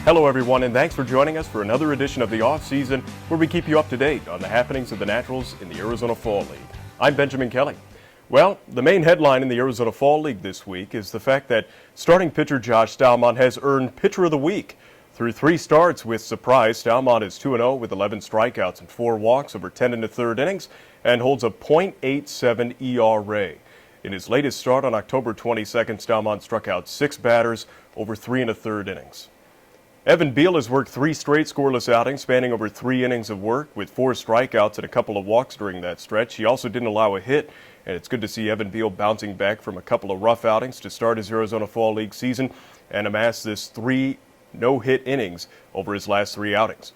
Hello everyone, and thanks for joining us for another edition of the Offseason, where we keep you up to date on the happenings of the Naturals in the Arizona Fall League. I'm Benjamin Kelly. Well, the main headline in the Arizona Fall League this week is the fact that starting pitcher Josh Staumont has earned Pitcher of the Week. Through 3 starts with surprise, Staumont is 2-0 with 11 strikeouts and 4 walks over 10 1/3 innings and holds a .87 ERA. In his latest start on October 22nd, Staumont struck out 6 batters over 3 1/3 innings. Evan Beal has worked 3 straight scoreless outings spanning over 3 innings of work with 4 strikeouts and a couple of walks during that stretch. He also didn't allow a hit, and it's good to see Evan Beal bouncing back from a couple of rough outings to start his Arizona Fall League season and amass this 3 no-hit innings over his last 3 outings.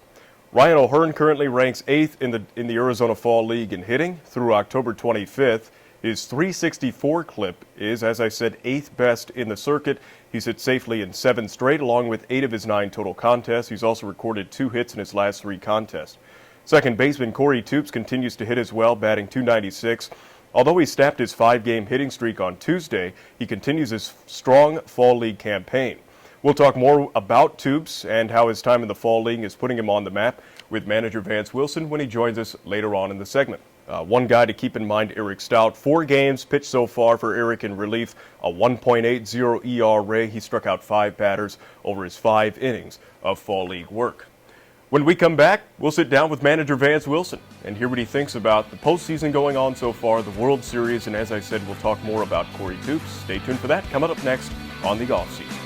Ryan O'Hearn currently ranks 8th in the Arizona Fall League in hitting through October 25th. His .364 clip is, as I said, 8th best in the circuit. He's hit safely in 7 straight, along with 8 of his 9 total contests. He's also recorded 2 hits in his last 3 contests. Second baseman Cory Toups continues to hit as well, batting .296. Although he snapped his 5-game hitting streak on Tuesday, he continues his strong Fall League campaign. We'll talk more about Toups and how his time in the Fall League is putting him on the map with manager Vance Wilson when he joins us later on in the segment. One guy to keep in mind, Eric Stout. 4 games pitched so far for Eric in relief, a 1.80 ERA. He struck out 5 batters over his 5 innings of Fall League work. When we come back, we'll sit down with manager Vance Wilson and hear what he thinks about the postseason going on so far, the World Series, and as I said, we'll talk more about Cory Toups. Stay tuned for that. Coming up next on the Offseason.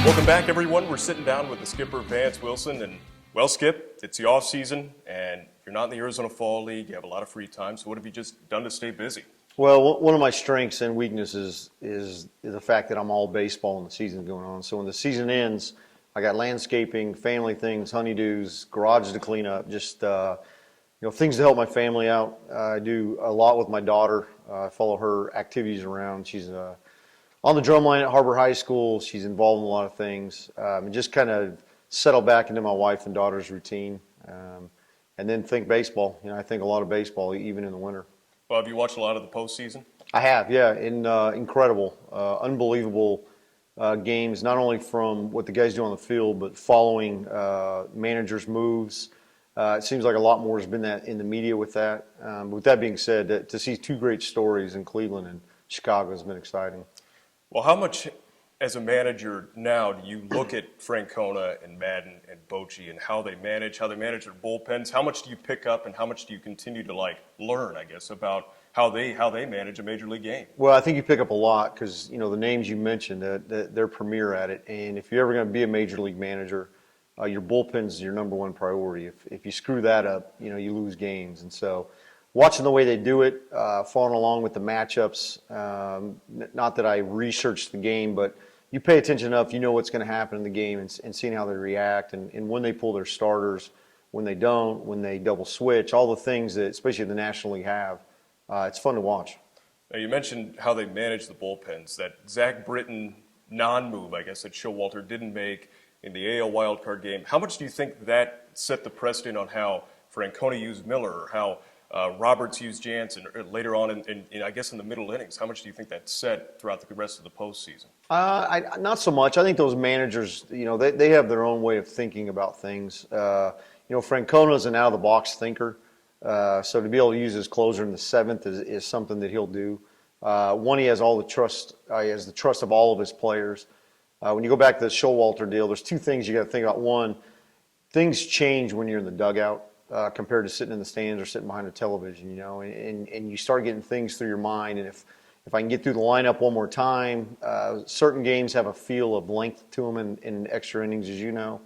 Welcome back, everyone. We're sitting down with the skipper, Vance Wilson. And, well, Skip, it's the off-season, and if you're not in the Arizona Fall League, you have a lot of free time. So what have you just done to stay busy? Well, one of my strengths and weaknesses is the fact that I'm all baseball and the season's going on. So when the season ends, I got landscaping, family things, honeydews, garages to clean up, just things to help my family out. I do a lot with my daughter. I follow her activities around. She's on the drum line at Harbor High School. She's involved in a lot of things. And just kind of settle back into my wife and daughter's routine. And then think baseball. I think a lot of baseball, even in the winter. Well, have you watched a lot of the postseason? I have, yeah. Incredible, unbelievable games, not only from what the guys do on the field, but following managers' moves. It seems like a lot more has been in the media with that. With that being said, to see 2 great stories in Cleveland and Chicago has been exciting. Well, how much, as a manager now, do you look at Francona and Madden and Bochy and how they manage their bullpens? How much do you pick up and how much do you continue to learn, I guess, about how they manage a major league game? Well, I think you pick up a lot because, the names you mentioned, they're premier at it. And if you're ever going to be a major league manager, your bullpen's your number 1 priority. If you screw that up, you lose games. And so watching the way they do it, following along with the matchups, not that I researched the game, but you pay attention enough, you know what's going to happen in the game and seeing how they react and when they pull their starters, when they don't, when they double switch, all the things that especially the National League have. It's fun to watch. Now, you mentioned how they manage the bullpens, that Zach Britton non-move, I guess, that Showalter didn't make in the AL wildcard game. How much do you think that set the precedent on how Francona used Miller or how Roberts used Jansen later on in I guess in the middle innings? How much do you think that set throughout the rest of the postseason? Not so much. I think those managers, they have their own way of thinking about things. Francona's an out-of-the-box thinker, so to be able to use his closer in the 7th is something that he'll do. One, he has all the trust. He has the trust of all of his players. When you go back to the Showalter deal, there's 2 things you got to think about. One, things change when you're in the dugout. Compared to sitting in the stands or sitting behind a television, and you start getting things through your mind. And if I can get through the lineup one more time, certain games have a feel of length to them in extra innings, as you know.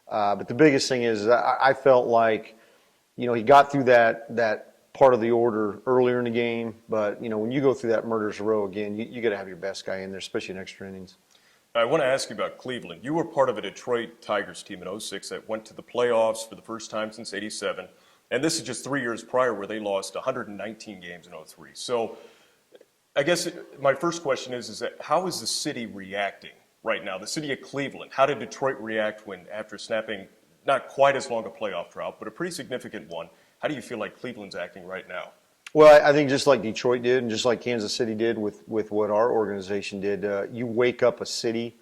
But the biggest thing is I felt like, he got through that part of the order earlier in the game. But, when you go through that murderer's row again, you got to have your best guy in there, especially in extra innings. I want to ask you about Cleveland. You were part of a Detroit Tigers team in 06 that went to the playoffs for the first time since '87. And this is just 3 years prior where they lost 119 games in 03. So I guess my first question is that how is the city reacting right now? The city of Cleveland, how did Detroit react when after snapping not quite as long a playoff drought, but a pretty significant one? How do you feel like Cleveland's acting right now? Well, I think just like Detroit did and just like Kansas City did with what our organization did, you wake up a city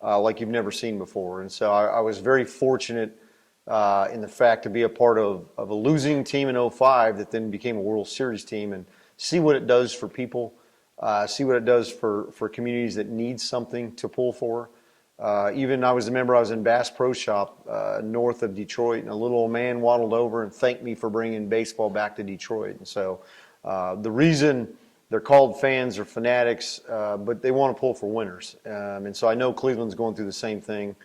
like you've never seen before. And so I was very fortunate in the fact to be a part of a losing team in '05 that then became a World Series team and see what it does for people, see what it does for communities that need something to pull for. Even I was in Bass Pro Shop north of Detroit, and a little old man waddled over and thanked me for bringing baseball back to Detroit. And so the reason they're called fans or fanatics, but they want to pull for winners. And so I know Cleveland's going through the same thing.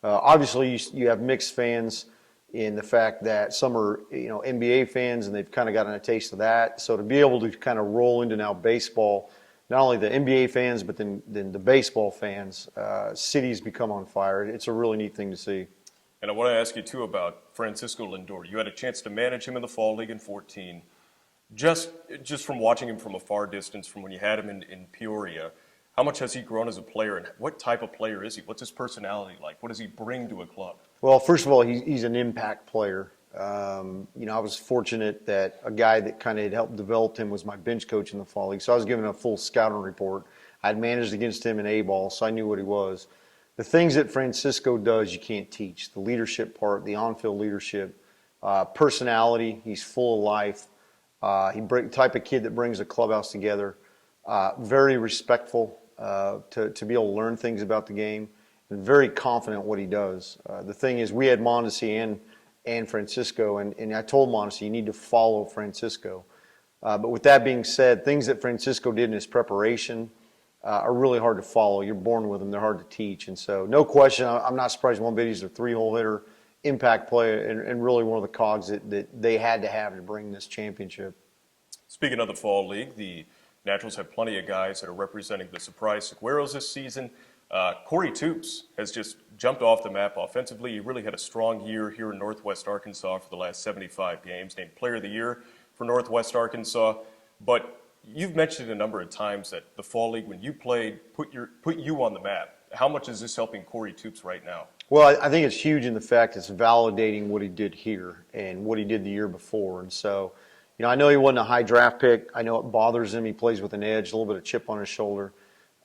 Obviously, you have mixed fans in the fact that some are NBA fans and they've kind of gotten a taste of that. So to be able to kind of roll into now baseball, not only the NBA fans, but then the baseball fans, cities become on fire. It's a really neat thing to see. And I want to ask you, too, about Francisco Lindor. You had a chance to manage him in the Fall League in 14. Just from watching him from a far distance, from when you had him in Peoria, how much has he grown as a player, and what type of player is he? What's his personality like? What does he bring to a club? Well, first of all, he's an impact player. I was fortunate that a guy that kind of had helped develop him was my bench coach in the Fall League. So I was given a full scouting report. I'd managed against him in A-ball, so I knew what he was. The things that Francisco does, you can't teach. The leadership part, the on-field leadership, personality, he's full of life. Type of kid that brings a clubhouse together. Very respectful to be able to learn things about the game, and very confident what he does. The thing is, we had Mondesi and Francisco, and I told Mondesi, you need to follow Francisco. But with that being said, things that Francisco did in his preparation are really hard to follow. You're born with them. They're hard to teach. And so no question, I'm not surprised one bit he's a three-hole hitter, impact player, and really one of the cogs that they had to have to bring this championship. Speaking of the Fall League, the Naturals have plenty of guys that are representing the surprise Sagueros this season. Cory Toups has just jumped off the map offensively. He really had a strong year here in Northwest Arkansas for the last 75 games, named Player of the Year for Northwest Arkansas. But you've mentioned a number of times that the Fall League, when you played, put you on the map. How much is this helping Cory Toups right now? Well, I think it's huge in the fact it's validating what he did here and what he did the year before. And so, I know he wasn't a high draft pick. I know it bothers him. He plays with an edge, a little bit of chip on his shoulder.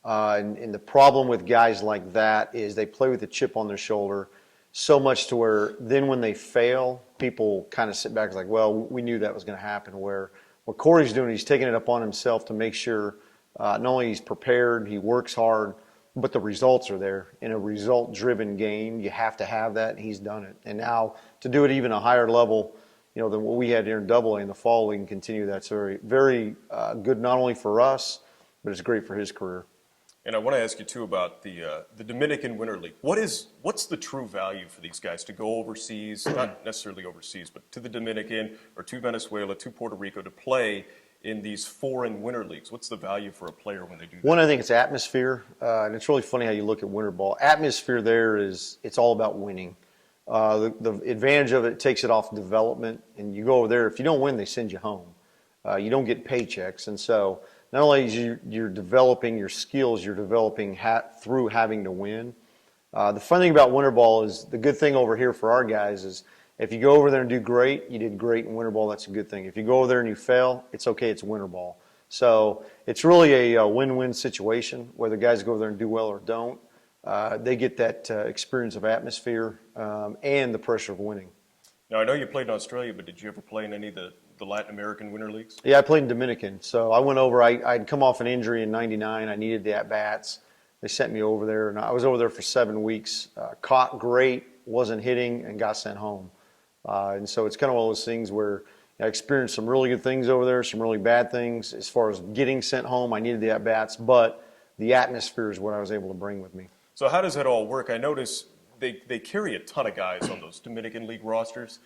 And the problem with guys like that is they play with a chip on their shoulder so much to where then when they fail, people kind of sit back and like, well, we knew that was going to happen. Where what Cory's doing, he's taking it upon himself to make sure not only he's prepared, he works hard, but the results are there. In a result-driven game, you have to have that, and he's done it. And now to do it even a higher level, than what we had here in Double-A in the Fall League and continue, that's very, very good not only for us, but it's great for his career. And I want to ask you, too, about the Dominican Winter League. What's the true value for these guys to go overseas, not necessarily overseas, but to the Dominican or to Venezuela, to Puerto Rico, to play in these foreign winter leagues? What's the value for a player when they do that? One, I think it's atmosphere, and it's really funny how you look at winter ball. Atmosphere there it's all about winning. The advantage of it takes it off development, and you go over there. If you don't win, they send you home. You don't get paychecks, and so not only you're developing your skills, you're developing through having to win. The fun thing about winter ball is the good thing over here for our guys is if you go over there and do great, you did great in winter ball, that's a good thing. If you go over there and you fail, it's okay, it's winter ball. So it's really a win-win situation, whether guys go over there and do well or don't. They get that experience of atmosphere and the pressure of winning. Now, I know you played in Australia, but did you ever play in any of the Latin American winter leagues? Yeah, I played in Dominican. So I went over. I'd come off an injury in '99. I needed the at-bats. They sent me over there, and I was over there for 7 weeks. Caught great, wasn't hitting, and got sent home. And so it's kind of one of those things where I experienced some really good things over there, some really bad things. As far as getting sent home, I needed the at-bats, but the atmosphere is what I was able to bring with me. So how does that all work? I notice they carry a ton of guys on those Dominican League rosters.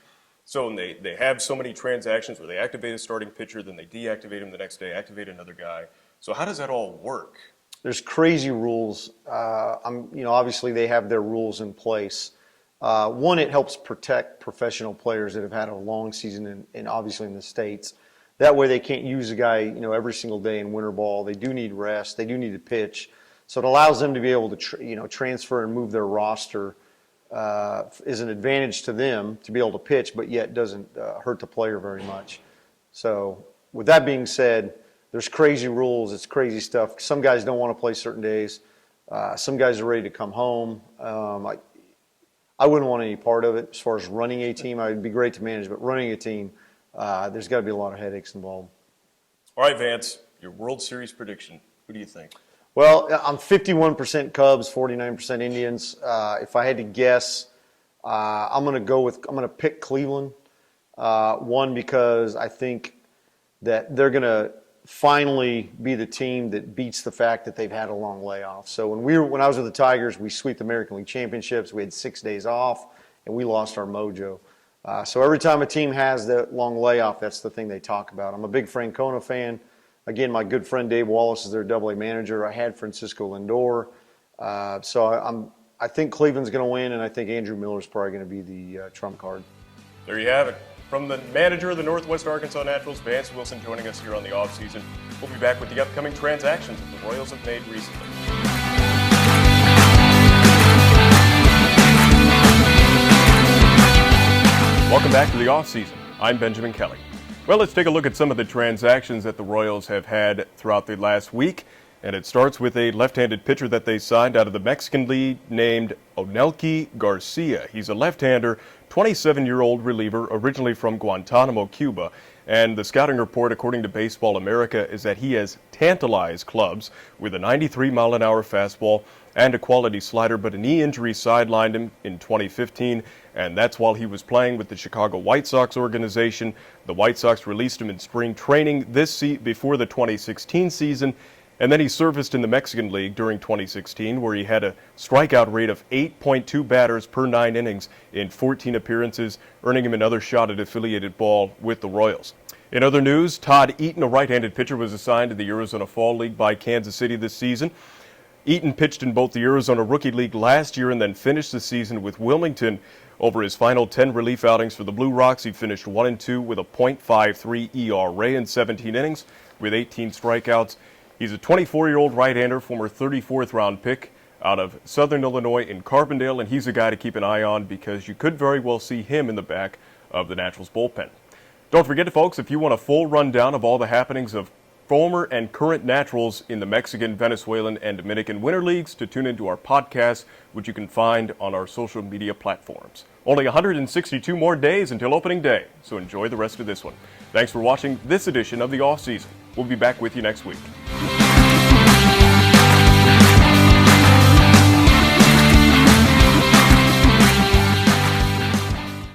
So they have so many transactions where they activate a starting pitcher, then they deactivate him the next day, activate another guy. So how does that all work? There's crazy rules. Obviously they have their rules in place. One, it helps protect professional players that have had a long season and obviously in the States. That way they can't use a guy, every single day in winter ball. They do need rest. They do need to pitch. So it allows them to be able to, transfer and move their roster is an advantage to them to be able to pitch, but yet doesn't hurt the player very much. So with that being said, there's crazy rules. It's crazy stuff. Some guys don't want to play certain days. Some guys are ready to come home. I wouldn't want any part of it. As far as running a team, it'd be great to manage, but running a team, there's got to be a lot of headaches involved. All right, Vance, your World Series prediction. Who do you think? Well, I'm 51% Cubs, 49% Indians. If I had to guess, I'm going to pick Cleveland. One, because I think that they're going to finally be the team that beats the fact that they've had a long layoff. So when I was with the Tigers, we swept the American League Championships. We had 6 days off, and we lost our mojo. So every time a team has that long layoff, that's the thing they talk about. I'm a big Francona fan. Again, my good friend Dave Wallace is their AA manager. I had Francisco Lindor. So I think Cleveland's going to win, and I think Andrew Miller's probably going to be the trump card. There you have it. From the manager of the Northwest Arkansas Naturals, Vance Wilson, joining us here on the offseason. We'll be back with the upcoming transactions that the Royals have made recently. Welcome back to the offseason. I'm Benjamin Kelly. Well, let's take a look at some of the transactions that the Royals have had throughout the last week. And it starts with a left-handed pitcher that they signed out of the Mexican League named Onelki Garcia. He's a left-hander, 27-year-old reliever, originally from Guantanamo, Cuba. And the scouting report, according to Baseball America, is that he has tantalized clubs with a 93-mile-an-hour fastball and a quality slider, but a knee injury sidelined him in 2015, and that's while he was playing with the Chicago White Sox organization. The White Sox released him in spring training before the 2016 season, and then he serviced in the Mexican League during 2016, where he had a strikeout rate of 8.2 batters per 9 innings in 14 appearances, earning him another shot at affiliated ball with the Royals. In other news, Todd Eaton, a right-handed pitcher, was assigned to the Arizona Fall League by Kansas City this season. Eaton pitched in both the Arizona Rookie League last year and then finished the season with Wilmington. Over his final 10 relief outings for the Blue Rocks, he finished 1-2 with a .53 ERA in 17 innings with 18 strikeouts. He's a 24-year-old right-hander, former 34th-round pick out of Southern Illinois in Carbondale, and he's a guy to keep an eye on because you could very well see him in the back of the Naturals bullpen. Don't forget, folks, if you want a full rundown of all the happenings of former and current Naturals in the Mexican, Venezuelan, and Dominican Winter Leagues, to tune into our podcast, which you can find on our social media platforms. Only 162 more days until opening day, so enjoy the rest of this one. Thanks for watching this edition of the Offseason. We'll be back with you next week.